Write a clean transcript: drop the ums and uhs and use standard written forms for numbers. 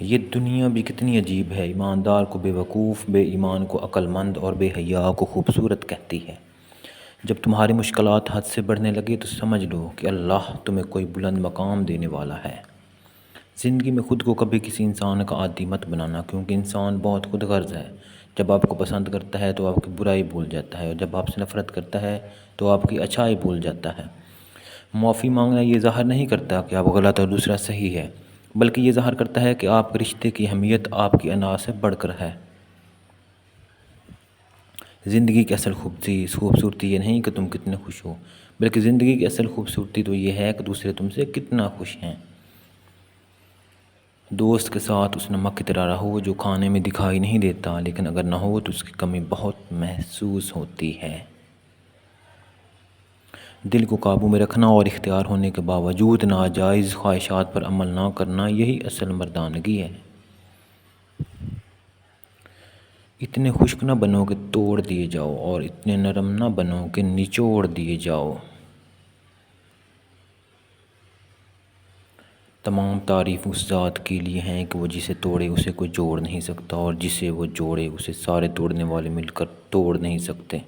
یہ دنیا بھی کتنی عجیب ہے، ایماندار کو بے وقوف، بے ایمان کو عقل مند اور بے حیا کو خوبصورت کہتی ہے۔ جب تمہاری مشکلات حد سے بڑھنے لگے تو سمجھ لو کہ اللہ تمہیں کوئی بلند مقام دینے والا ہے۔ زندگی میں خود کو کبھی کسی انسان کا عادی مت بنانا، کیونکہ انسان بہت خود غرض ہے۔ جب آپ کو پسند کرتا ہے تو آپ کی برائی بھول جاتا ہے، اور جب آپ سے نفرت کرتا ہے تو آپ کی اچھائی بھول جاتا ہے۔ معافی مانگنا یہ ظاہر نہیں کرتا کہ آپ غلط اور دوسرا صحیح ہے، بلکہ یہ ظاہر کرتا ہے کہ آپ کے رشتے کی اہمیت آپ کی انا سے بڑھ کر ہے۔ زندگی کی اصل خوبصورتی یہ نہیں کہ تم کتنے خوش ہو، بلکہ زندگی کی اصل خوبصورتی تو یہ ہے کہ دوسرے تم سے کتنا خوش ہیں۔ دوست کے ساتھ اس نمک کی طرح رہو جو کھانے میں دکھائی نہیں دیتا، لیکن اگر نہ ہو تو اس کی کمی بہت محسوس ہوتی ہے۔ دل کو قابو میں رکھنا اور اختیار ہونے کے باوجود ناجائز خواہشات پر عمل نہ کرنا، یہی اصل مردانگی ہے۔ اتنے خشک نہ بنو کہ توڑ دیے جاؤ، اور اتنے نرم نہ بنو کہ نچوڑ دیے جاؤ۔ تمام تعریف اس ذات کے لیے ہیں کہ وہ جسے توڑے اسے کوئی جوڑ نہیں سکتا، اور جسے وہ جوڑے اسے سارے توڑنے والے مل کر توڑ نہیں سکتے۔